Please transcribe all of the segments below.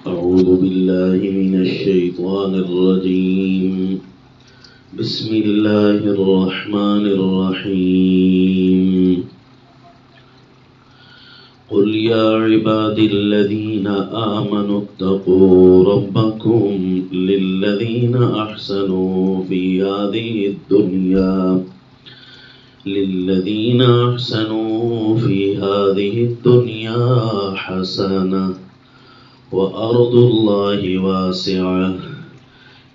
أعوذ بالله من الشيطان الرجيم. بسم الله الرحمن الرحيم. قل يا عبادي الذين آمنوا اتقوا ربكم للذين أحسنوا في هذه الدنيا حسنة وأرض الله واسعة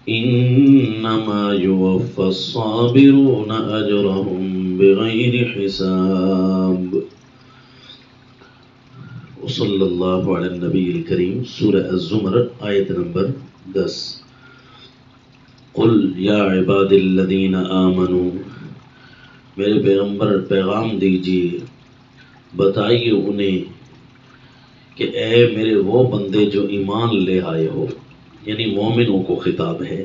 إنما يوفى الصابرون أجرهم بغير حساب. وصلی اللہ علی النبی الکریم. سورہ الزمر آیت نمبر 10. قل یا عباد الذین آمنوا، میرے پیغمبر پیغام دیجیے، بتائیے انہیں کہ اے میرے وہ بندے جو ایمان لے آئے ہو، یعنی مومنوں کو خطاب ہے.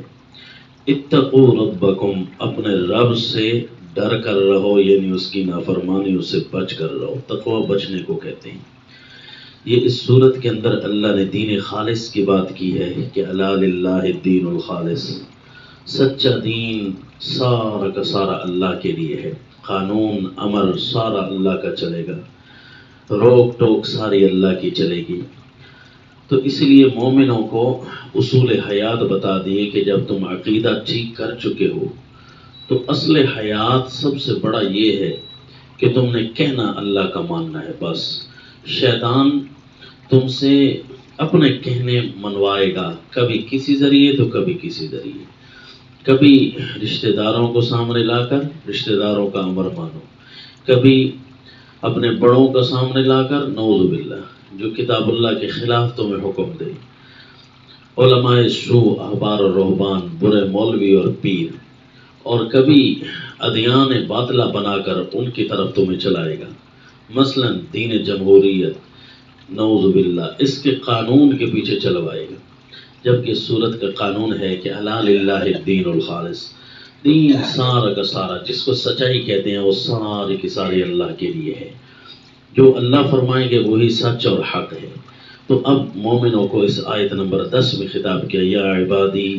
اتقوا ربکم، اپنے رب سے ڈر کر رہو، یعنی اس کی نافرمانیوں سے بچ کر رہو. تقوی بچنے کو کہتے ہیں. یہ اس صورت کے اندر اللہ نے دین خالص کی بات کی ہے کہ الا للہ الدین الخالص، سچا دین سارا کا سارا اللہ کے لیے ہے. قانون امر سارا اللہ کا چلے گا، روک ٹوک ساری اللہ کی چلے گی. تو اس لیے مومنوں کو اصول حیات بتا دیے کہ جب تم عقیدہ ٹھیک کر چکے ہو تو اصل حیات سب سے بڑا یہ ہے کہ تم نے کہنا اللہ کا ماننا ہے. بس شیطان تم سے اپنے کہنے منوائے گا، کبھی کسی ذریعے تو کبھی کسی ذریعے. کبھی رشتہ داروں کو سامنے لا کر رشتہ داروں کا امر مانو، کبھی اپنے بڑوں کا سامنے لا کر نعوذ باللہ جو کتاب اللہ کے خلاف تمہیں حکم دے. علماء سو، احبار و رہبان، برے مولوی اور پیر. اور کبھی ادیان باطلہ بنا کر ان کی طرف تمہیں چلائے گا. مثلا دین جمہوریت، نعوذ باللہ اس کے قانون کے پیچھے چلوائے گا، جبکہ صورت کا قانون ہے کہ الا للہ الدین الخالص، دین سارا کا سارا جس کو سچائی کہتے ہیں وہ ساری کی ساری اللہ کے لیے ہے. جو اللہ فرمائیں گے وہی سچ اور حق ہے. تو اب مومنوں کو اس آیت نمبر 10 میں خطاب کیا، یا عبادی،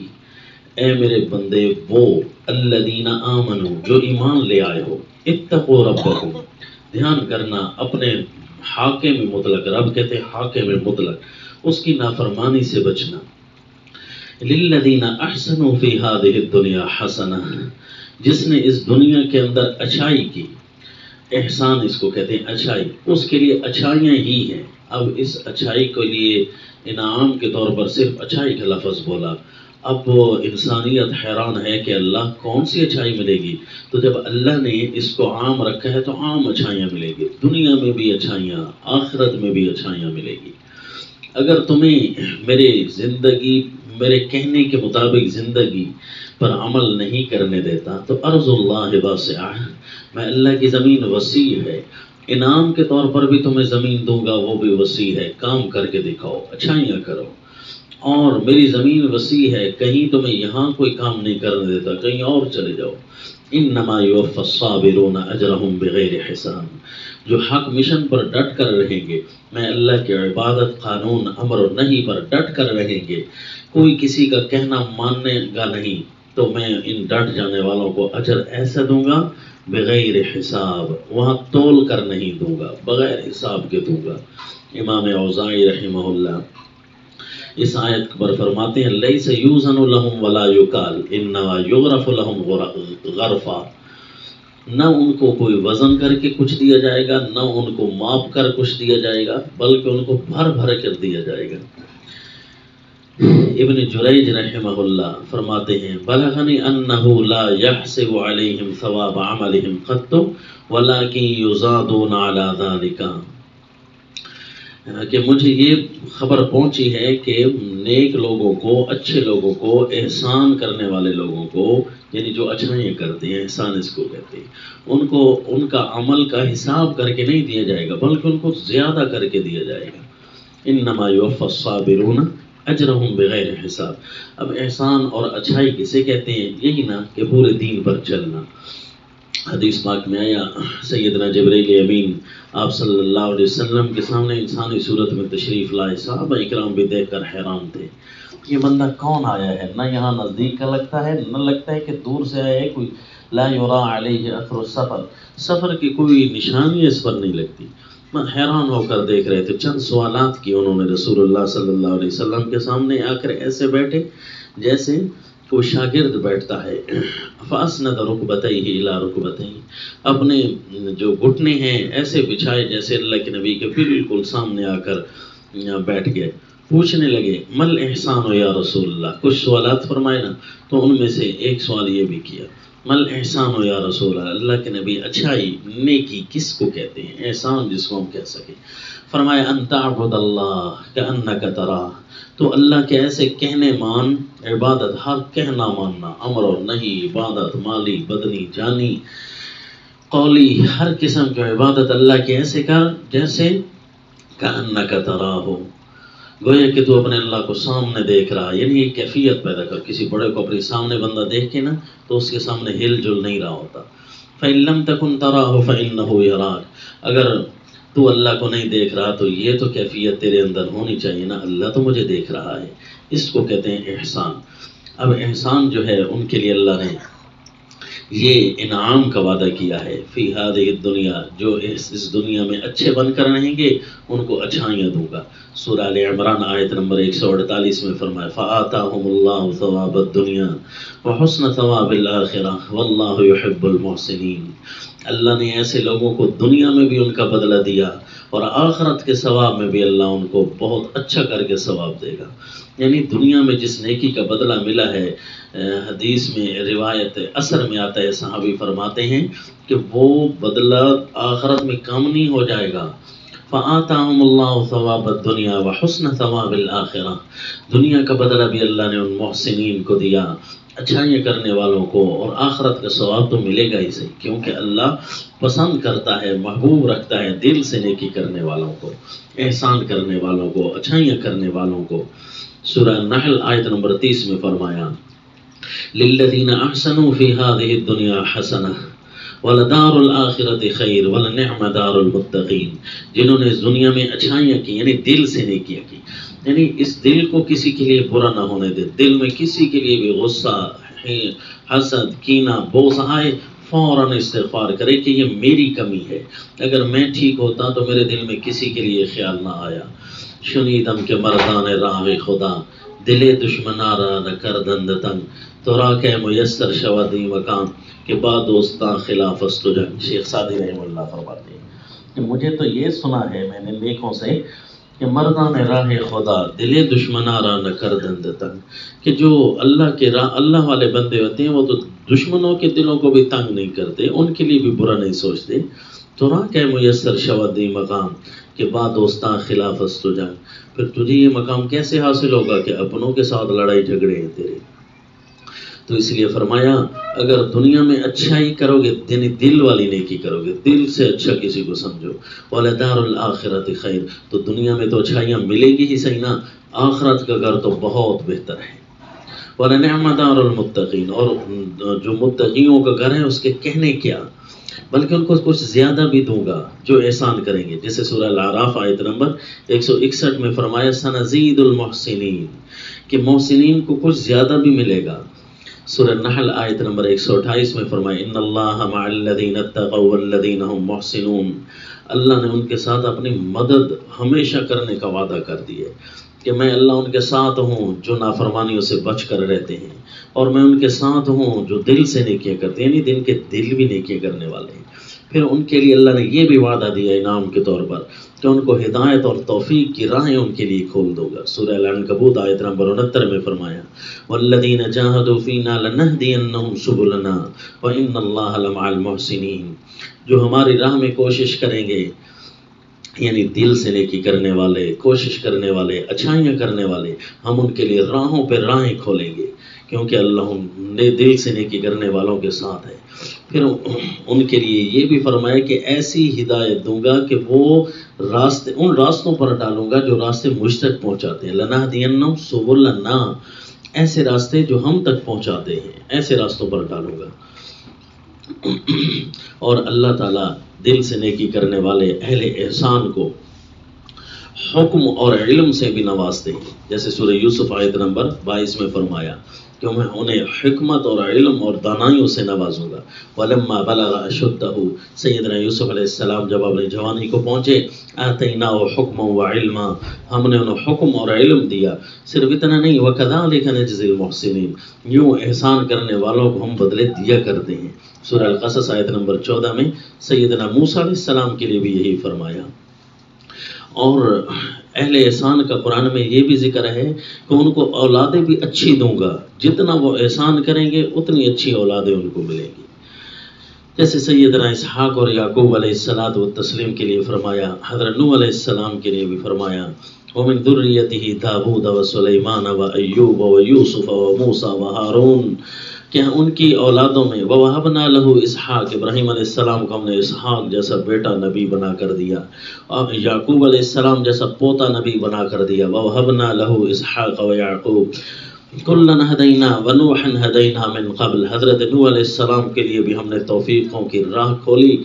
اے میرے بندے وہ الذین آمنوا جو ایمان لے آئے ہو، اتقوا ربکم، دھیان کرنا اپنے حاکم مطلق، رب کہتے ہیں حاکم مطلق، اس کی نافرمانی سے بچنا. للذین احسنوا فی ہذہ الدنیا حسنہ، جس نے اس دنیا کے اندر اچھائی کی. احسان اس کو کہتے ہیں اچھائی، اس کے لیے اچھائیاں ہی ہیں. اب اس اچھائی کے لیے انعام کے طور پر صرف اچھائی کا لفظ بولا. اب وہ انسانیت حیران ہے کہ اللہ کون سی اچھائی ملے گی. تو جب اللہ نے اس کو عام رکھا ہے تو عام اچھائیاں ملے گی، دنیا میں بھی اچھائیاں، آخرت میں بھی اچھائیاں ملے گی. اگر تمہیں میرے کہنے کے مطابق زندگی پر عمل نہیں کرنے دیتا تو ارض اللہ واسعہ، میں اللہ کی زمین وسیع ہے، انعام کے طور پر بھی تمہیں زمین دوں گا، وہ بھی وسیع ہے. کام کر کے دکھاؤ، اچھائیاں کرو. اور میری زمین وسیع ہے، کہیں تمہیں یہاں کوئی کام نہیں کرنے دیتا، کہیں اور چلے جاؤ. انما یوفی الصابرون اجرهم بغیر حساب، جو حق مشن پر ڈٹ کر رہیں گے، میں اللہ کے عبادت، قانون، امر اور نہی پر ڈٹ کر رہیں گے، کوئی کسی کا کہنا ماننے گا نہیں، تو میں ان ڈٹ جانے والوں کو اجر ایسا دوں گا بغیر حساب، وہاں تول کر نہیں دوں گا، بغیر حساب کے دوں گا. امام اوزاعی رحمہ اللہ اس آیت پر فرماتے ہیں لیس یوزن لہم ولا یقال انما یغرف لہم غرفا، نہ ان کو کوئی وزن کر کے کچھ دیا جائے گا، نہ ان کو ماپ کر کچھ دیا جائے گا، بلکہ ان کو بھر بھر کر دیا جائے گا. ابن جریج رحمہ اللہ فرماتے ہیں بلغنی انہ لا یحسب علیہم ثواب عملہم قط ولکن یزادون علی ذلک، کہ مجھے یہ خبر پہنچی ہے کہ نیک لوگوں کو، اچھے لوگوں کو، احسان کرنے والے لوگوں کو، یعنی جو اچھائیاں کرتے ہیں، احسان اس کو کہتے ہیں، ان کو ان کا عمل کا حساب کر کے نہیں دیا جائے گا، بلکہ ان کو زیادہ کر کے دیا جائے گا. انما یوفی الصابرون اجرہم بغیر حساب. اب احسان اور اچھائی کسے کہتے ہیں؟ یہی نا کہ پورے دین پر چلنا. حدیث پاک میں آیا، سیدنا جبرائیل امین آپ صلی اللہ علیہ وسلم کے سامنے انسانی صورت میں تشریف لائے، صحابہ اکرام بھی دیکھ کر حیران تھے، یہ بندہ کون آیا ہے؟ نہ یہاں نزدیک کا لگتا ہے، نہ لگتا ہے کہ دور سے آیا ہے کوئی، لا یرا علیہ اثر السفر، سفر کی کوئی نشانی اس پر نہیں لگتی۔ میں حیران ہو کر دیکھ رہے تھے، چند سوالات کی انہوں نے رسول اللہ صلی اللہ علیہ وسلم کے سامنے آ کر ایسے بیٹھے جیسے کوئی شاگرد بیٹھتا ہے۔ فاسند رکبتیہ الی رکبتیہ، اپنے جو گھٹنے ہیں ایسے بچھائے جیسے اللہ کے نبی کے بالکل سامنے آ کر بیٹھ گئے۔ پوچھنے لگے مل احسان یا رسول اللہ، کچھ سوالات فرمائے نا، تو ان میں سے ایک سوال یہ بھی کیا، مل احسان یا رسول اللہ، اللہ کے نبی اچھائی نیکی کس کو کہتے ہیں، احسان جس کو ہم کہہ سکیں؟ فرمایا ان تعبد اللہ کأنک تراہ، تو اللہ کے ایسے کہنے مان، عبادت ہر کہنا ماننا، امر اور نہیں، عبادت مالی بدنی جانی قولی، ہر قسم کی عبادت اللہ کے ایسے کر جیسے کأنک تراہ، گویا کہ تو اپنے اللہ کو سامنے دیکھ رہا، یعنی ایک کیفیت پیدا کر، کسی بڑے کو اپنے سامنے بندہ دیکھ کے نا تو اس کے سامنے ہل جل نہیں رہا ہوتا۔ فإن لم تكن تراه فإنه يراك، اگر تو اللہ کو نہیں دیکھ رہا تو یہ تو کیفیت تیرے اندر ہونی چاہیے نا، اللہ تو مجھے دیکھ رہا ہے، اس کو کہتے ہیں احسان۔ اب احسان جو ہے ان کے لیے اللہ نے یہ انعام کا وعدہ کیا ہے، فی ہذہ الدنیا، جو اس دنیا میں اچھے بن کر رہیں گے ان کو اچھائیاں دوں گا۔ سورہ آل عمران آیت نمبر 148 میں فرمایا فآتاہم اللہ ثواب الدنیا وحسن ثواب الآخرہ واللہ یحب المحسنین، اللہ نے ایسے لوگوں کو دنیا میں بھی ان کا بدلہ دیا اور آخرت کے ثواب میں بھی اللہ ان کو بہت اچھا کر کے ثواب دے گا۔ یعنی دنیا میں جس نیکی کا بدلہ ملا ہے، حدیث میں روایت اثر میں آتا ہے، صحابی فرماتے ہیں کہ وہ بدلہ آخرت میں کم نہیں ہو جائے گا۔ فآتاہم اللہ ثواب الدنیا وحسن ثواب الآخرہ، دنیا کا بدلہ بھی اللہ نے ان محسنین کو دیا، اچھائیاں کرنے والوں کو، اور آخرت کا ثواب تو ملے گا ہی صحیح، کیونکہ اللہ پسند کرتا ہے، محبوب رکھتا ہے دل سے نیکی کرنے والوں کو، احسان کرنے والوں کو، اچھائیاں کرنے والوں کو۔ سورہ نحل آیت نمبر 30 میں فرمایا للذین احسنوا فی ہذہ الدنیا حسنہ وَلَدَارُ الْآخِرَةِ خَيْرٌ وَلَنِعْمَ دَارُ الْمُتَّقِينَ، جنہوں نے اس دنیا میں اچھائیاں کی، یعنی دل سے نیکیاں کی، یعنی اس دل کو کسی کے لیے برا نہ ہونے دے، دل میں کسی کے لیے بھی غصہ، حسد، کینہ، بغض آئے فوراً استغفار کرے کہ یہ میری کمی ہے، اگر میں ٹھیک ہوتا تو میرے دل میں کسی کے لیے خیال نہ آیا۔ شنیدم کے مردان راہ خدا، دل دشمنا را نہ کر دند تنگ، تو را کہ میسر شودی مقام کہ بعد دوستاں خلاف است جنگ۔ شیخ سعدی رحمہ اللہ فرماتے ہیں کہ مجھے تو یہ سنا ہے میں نے نیکوں سے کہ مردان راہ خدا دل دشمنا را نہ کر دند تنگ، کہ جو اللہ کے راہ، اللہ والے بندے ہوتے ہیں وہ تو دشمنوں کے دلوں کو بھی تنگ نہیں کرتے، ان کے لیے بھی برا نہیں سوچتے۔ تو راہ کہ میسر شودی مقام کہ بعد دوستاں خلاف است جنگ، پھر تجھے یہ مقام کیسے حاصل ہوگا کہ اپنوں کے ساتھ لڑائی جھگڑے ہیں تیرے؟ تو اس لیے فرمایا اگر دنیا میں اچھائی کرو گے، یعنی دل والی نیکی کرو گے، دل سے اچھا کسی کو سمجھو، وَلَدَارُ الْآخِرَةِ خَيْرٌ، تو دنیا میں تو اچھائیاں ملے گی ہی صحیح نا، آخرت کا گھر تو بہت بہتر ہے۔ وَلَنِعْمَ دَارُ الْمُتَّقِينَ، اور جو متقیوں کا گھر ہے اس کے کہنے کیا، بلکہ ان کو کچھ زیادہ بھی دوں گا جو احسان کریں گے، جیسے سورہ الاعراف آیت نمبر 161 میں فرمایا سنزید المحسنین، کہ محسنین کو کچھ زیادہ بھی ملے گا۔ سورہ نحل آیت نمبر 128 میں فرمایا ان اللہ مع الذین اتقوا والذین هم محسنون، اللہ نے ان کے ساتھ اپنی مدد ہمیشہ کرنے کا وعدہ کر دیا کہ میں اللہ ان کے ساتھ ہوں جو نافرمانیوں سے بچ کر رہتے ہیں، اور میں ان کے ساتھ ہوں جو دل سے نیکیاں کرتے ہیں، یعنی دل کے دل بھی نیکیاں کرنے والے ہیں۔ پھر ان کے لیے اللہ نے یہ بھی وعدہ دیا انعام کے طور پر کہ ان کو ہدایت اور توفیق کی راہیں ان کے لیے کھول دو گا۔ سورہ العنکبوت آیت نمبر 69 میں فرمایا والذین جاہدوا فینا لنہدینہم سبلنا وان اللہ لمع المحسنین، جو ہماری راہ میں کوشش کریں گے، یعنی دل سے نیکی کرنے والے، کوشش کرنے والے، اچھائیاں کرنے والے، ہم ان کے لیے راہوں پہ راہیں کھولیں گے، کیونکہ اللہ نے دل سے نیکی کرنے والوں کے ساتھ ہے۔ پھر ان کے لیے یہ بھی فرمایا کہ ایسی ہدایت دوں گا کہ وہ راستے، ان راستوں پر ڈالوں گا جو راستے مجھ تک پہنچاتے ہیں، لنہدینہم سبلنا، ایسے راستے جو ہم تک پہنچاتے ہیں، ایسے راستوں پر ڈالوں گا۔ اور اللہ تعالیٰ دل سے نیکی کرنے والے اہل احسان کو حکم اور علم سے بھی نوازتے ہیں، جیسے سورہ یوسف آیت نمبر 22 میں فرمایا کہ میں انہیں حکمت اور علم اور دانائیوں سے نوازوں گا۔ وَلَمَّا بَلَغَ أَشُدَّهُ، سیدنا یوسف علیہ السلام جب اپنی جوانی کو پہنچے، آتَيْنَاهُ حُكْمًا وَعِلْمًا، ہم نے انہیں حکم اور علم دیا۔ صرف اتنا نہیں، وَكَذَلِكَ نَجْزِي الْمُحْسِنِينَ، یوں احسان کرنے والوں کو ہم بدلے دیا کرتے ہیں۔ سورہ القصص آیت نمبر 14 میں سیدنا موسیٰ علیہ السلام کے لیے بھی یہی فرمایا۔ اور اہل احسان کا قرآن میں یہ بھی ذکر ہے کہ ان کو اولادیں بھی اچھی دوں گا، جتنا وہ احسان کریں گے اتنی اچھی اولادیں ان کو ملیں گی۔ جیسے سیدنا اسحاق اور یعقوب علیہ الصلاۃ والتسلیم کے لیے فرمایا، حضرت نوح علیہ السلام کے لیے بھی فرمایا، وَمِن ذُرِّيَّتِهِ داؤد وسلیمان وایوب ویوسف وموسیٰ وہارون، کہ ان کی اولادوں میں وَوَهَبْنَا لَهُ اسحاق، ابراہیم علیہ السلام کو ہم نے اسحاق جیسا بیٹا نبی بنا کر دیا، اور یعقوب علیہ السلام جیسا پوتا نبی بنا کر دیا۔ وَوَهَبْنَا لَهُ اسحاق ویعقوب کُلًّا هَدَيْنَا وَنُوحًا هَدَيْنَا مِن قَبْلُ، حضرت نوح علیہ السلام کے لیے بھی ہم نے توفیقوں کی راہ کھولی۔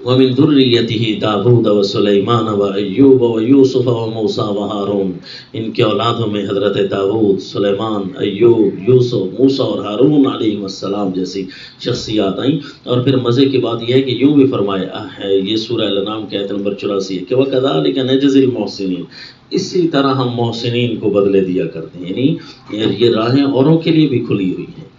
وَمِن ذُرِّيَّتِهِ داؤد وسلیمان وایوب ویوسف وموسیٰ وہارون، ان کے اولادوں میں حضرت داؤد، سلیمان، ایوب، یوسف، موسیٰ اور ہارون علیہ السلام جیسی شخصیات آئیں۔ اور پھر مزے کی بات یہ ہے کہ یوں بھی فرمایا ہے، یہ سورہ الانعام کی آیت نمبر 84 ہے کہ وَكَذَلِكَ نَجْزِي الْمُحْسِنِينَ، اسی طرح ہم محسنین کو بدلے دیا کرتے ہیں، یعنی یہ راہیں اوروں کے لیے بھی کھلی ہوئی ہیں۔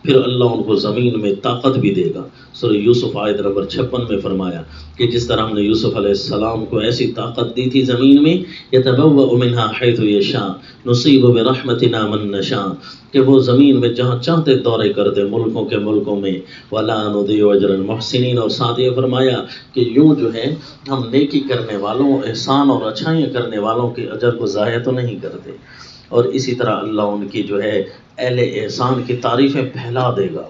پھر اللہ ان کو زمین میں طاقت بھی دے گا۔ سورہ یوسف آیت نمبر 56 میں فرمایا کہ جس طرح ہم نے یوسف علیہ السلام کو ایسی طاقت دی تھی زمین میں، يَتَبَوَّأُ مِنْهَا حَيْثُ يَشَاءُ نُصِيبُ بِرَحْمَتِنَا مَن نَّشَاءُ، کہ وہ زمین میں جہاں چاہتے دورے کرتے، ملکوں کے ملکوں میں۔ وَلَا نُضِيعُ أَجْرَ الْمُحْسِنِينَ، اور ساتھ یہ فرمایا کہ یوں جو ہے ہم نیکی کرنے والوں، احسان اور اچھائیاں کرنے والوں کے اجر کو ضائع تو نہیں کرتے۔ اور اسی طرح اللہ ان کی جو ہے اہل احسان کی تعریفیں پھیلا دے گا،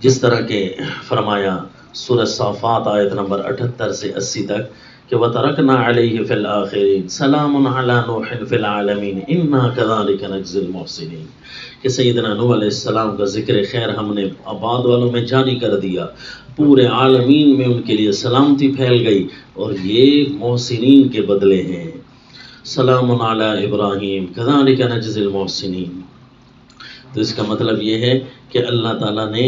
جس طرح کہ فرمایا سورہ صافات آیت نمبر 78 سے 80 تک کہ وَتَرَكْنَا عَلَيْهِ فِي الْآخِرِينَ سَلَامٌ عَلَىٰ نُوحٍ فِي الْعَالَمِينَ إِنَّا كَذَلِكَ نَجْزِي الْمُحْسِنِينَ، کہ سیدنا نوح علیہ السلام کا ذکر خیر ہم نے آباد والوں میں جاری کر دیا، پورے عالمین میں ان کے لیے سلامتی پھیل گئی، اور یہ محسنین کے بدلے ہیں۔ سلام علی ابراہیم کذالک نجزی المحسنین۔ تو اس کا مطلب یہ ہے کہ اللہ تعالیٰ نے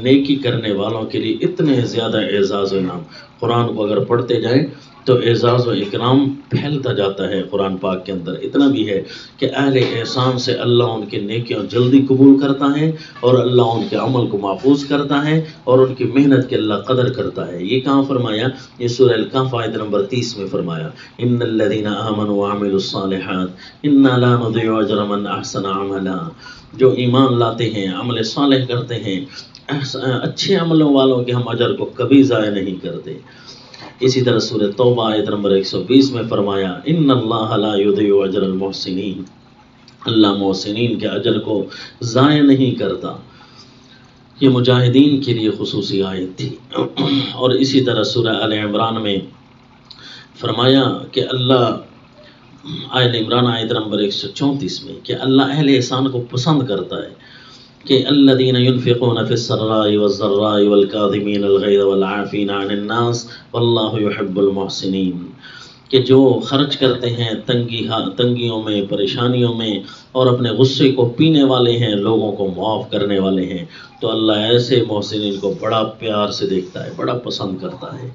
نیکی کرنے والوں کے لیے اتنے زیادہ اعزاز و انعام، قرآن کو اگر پڑھتے جائیں تو اعزاز و اکرام پھیلتا جاتا ہے قرآن پاک کے اندر۔ اتنا بھی ہے کہ اہل احسان سے اللہ ان کی نیکیاں جلدی قبول کرتا ہے، اور اللہ ان کے عمل کو محفوظ کرتا ہے، اور ان کی محنت کی اللہ قدر کرتا ہے۔ یہ کہاں فرمایا؟ یہ سورہ الکہف آیت نمبر 30 میں فرمایا، ان الذین آمنوا وعملوا الصالحات انا لا نضيع اجر من احسن عملا، جو ایمان لاتے ہیں، عمل صالح کرتے ہیں، اچھے عملوں والوں کے ہم اجر کو کبھی ضائع نہیں کرتے۔ اسی طرح سورہ توبہ آیت نمبر 120 میں فرمایا، ان اللہ لا یضیع اجر المحسنین، اللہ محسنین کے اجر کو ضائع نہیں کرتا۔ یہ مجاہدین کے لیے خصوصی آیت تھی۔ اور اسی طرح سورہ آل عمران میں فرمایا کہ اللہ، آل عمران آیت نمبر 134 میں، کہ اللہ اہل احسان کو پسند کرتا ہے، کہ الذین ينفقون فی السراء والضراء والکاظمین الغیظ والعافین عن الناس واللہ یحب المحسنین، کہ جو خرچ کرتے ہیں تنگیوں میں، پریشانیوں میں، اور اپنے غصے کو پینے والے ہیں، لوگوں کو معاف کرنے والے ہیں، تو اللہ ایسے محسنین کو بڑا پیار سے دیکھتا ہے، بڑا پسند کرتا ہے۔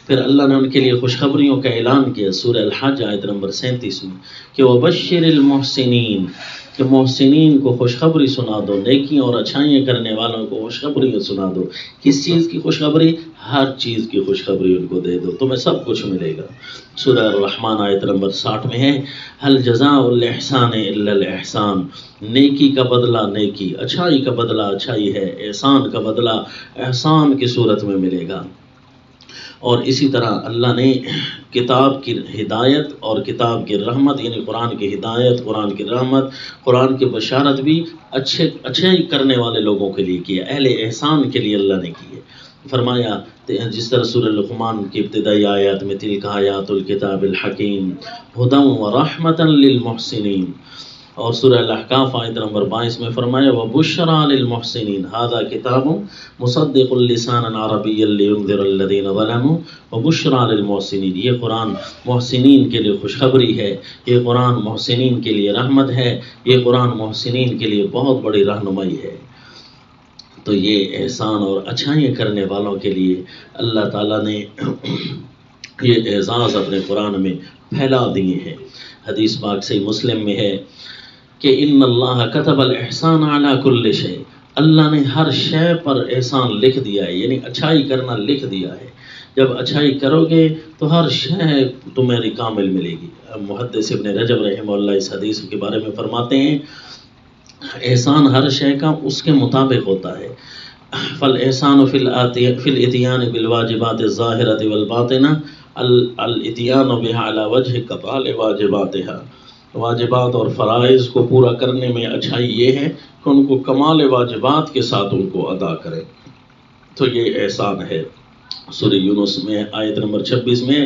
پھر اللہ نے ان کے لیے خوشخبریوں کا اعلان کیا سورہ الحج آیت نمبر 37 میں، کہ وَبَشِّرِ الْمُحْسِنِينَ، کہ محسنین کو خوشخبری سنا دو، نیکیاں اور اچھائیاں کرنے والوں کو خوشخبری سنا دو۔ کس چیز کی خوشخبری؟ ہر چیز کی خوشخبری ان کو دے دو، تمہیں سب کچھ ملے گا۔ سورہ الرحمن آیت نمبر 60 میں ہے، هل جزاء الاحسان الا الاحسان، نیکی کا بدلہ نیکی، اچھائی کا بدلہ اچھائی ہے، احسان کا بدلہ احسان کی صورت میں ملے گا۔ اور اسی طرح اللہ نے کتاب کی ہدایت اور کتاب کی رحمت، یعنی قرآن کی ہدایت، قرآن کی رحمت، قرآن کی بشارت بھی اچھے کرنے والے لوگوں کے لیے کی ہے، اہل احسان کے لیے اللہ نے کی ہے۔ فرمایا جس طرح سورہ لقمان کی ابتدائی آیات میں، تلک آیات الکتاب الحکیم ھدی ورحمۃ للمحسنین، اور سورہ الاحقاف آیت نمبر 22 میں فرمایا وَبُشْرَى لِلْمُحْسِنِينَ هَذَا كِتَابٌ مُصَدِّقٌ لِسَانًا عَرَبِيًّا لِيُنذِرَ الَّذِينَ ظَلَمُوا وَبُشْرَى لِلْمُحْسِنِينَ۔ یہ قرآن محسنین کے لیے خوشخبری ہے، یہ قرآن محسنین کے لیے رحمت ہے، یہ قرآن محسنین کے لیے بہت بڑی رہنمائی ہے۔ تو یہ احسان اور اچھائیاں کرنے والوں کے لیے اللہ تعالیٰ نے یہ اعزاز اپنے قرآن میں پھیلا دیے ہیں۔ حدیث پاک صحیح مسلم میں ہے کہ ان اللہ کتب الاحسان علی کل شیء، اللہ نے ہر شے پر احسان لکھ دیا ہے، یعنی اچھائی کرنا لکھ دیا ہے۔ جب اچھائی کرو گے تو ہر شے تمہیں کامل ملے گی۔ محدث ابن رجب رحمہ اللہ اس حدیث کے بارے میں فرماتے ہیں احسان ہر شے کا اس کے مطابق ہوتا ہے۔ فالاحسان فی الاتیان بالواجبات الظاہرۃ والباطنہ الاتیان بها علی وجہ کمال واجباتها، واجبات اور فرائض کو پورا کرنے میں اچھائی یہ ہے کہ ان کو کمال واجبات کے ساتھ ان کو ادا کریں، تو یہ احسان ہے۔ سورہ یونس میں آیت نمبر 26 میں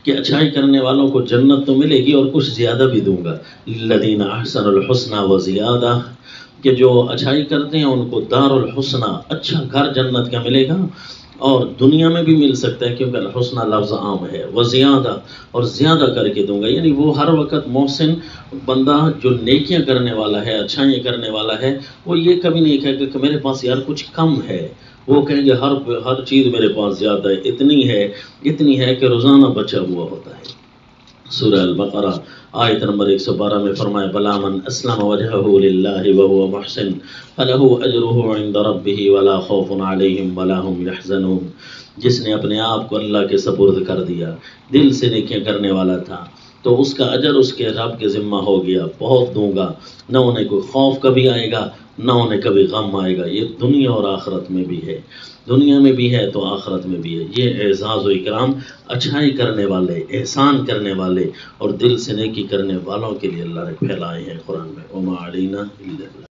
کہ اچھائی کرنے والوں کو جنت تو ملے گی اور کچھ زیادہ بھی دوں گا، للذین احسنوا الحسنى وزیادہ، کہ جو اچھائی کرتے ہیں ان کو دار الحسنہ، اچھا گھر جنت کا ملے گا، اور دنیا میں بھی مل سکتا ہے کیونکہ الحسنہ لفظ عام ہے، وزیادہ، اور زیادہ کر کے دوں گا، یعنی وہ ہر وقت محسن بندہ جو نیکیاں کرنے والا ہے، اچھائیاں کرنے والا ہے، وہ یہ کبھی نہیں کہے گا کہ میرے پاس یار کچھ کم ہے، وہ کہیں گے ہر چیز میرے پاس زیادہ ہے، اتنی ہے کہ روزانہ بچا ہوا ہوتا ہے۔ سورہ البقرہ آیت نمبر 112 میں فرمایا بلا من اسلم وجهه للہ وهو محسن فله اجره عند ربه ولا خوف علیہم ولا هم يحزنون، جس نے اپنے آپ کو اللہ کے سپرد کر دیا، دل سے نیکیاں کرنے والا تھا، تو اس کا اجر اس کے رب کے ذمہ ہو گیا، بہت دوں گا، نہ انہیں کوئی خوف کبھی آئے گا، نہ انہیں کبھی غم آئے گا۔ یہ دنیا اور آخرت میں بھی ہے، دنیا میں بھی ہے تو آخرت میں بھی ہے۔ یہ اعزاز و اکرام اچھائی کرنے والے، احسان کرنے والے اور دل سے نیکی کرنے والوں کے لیے اللہ نے پھیلائے ہیں قرآن میں۔ وما علینا الا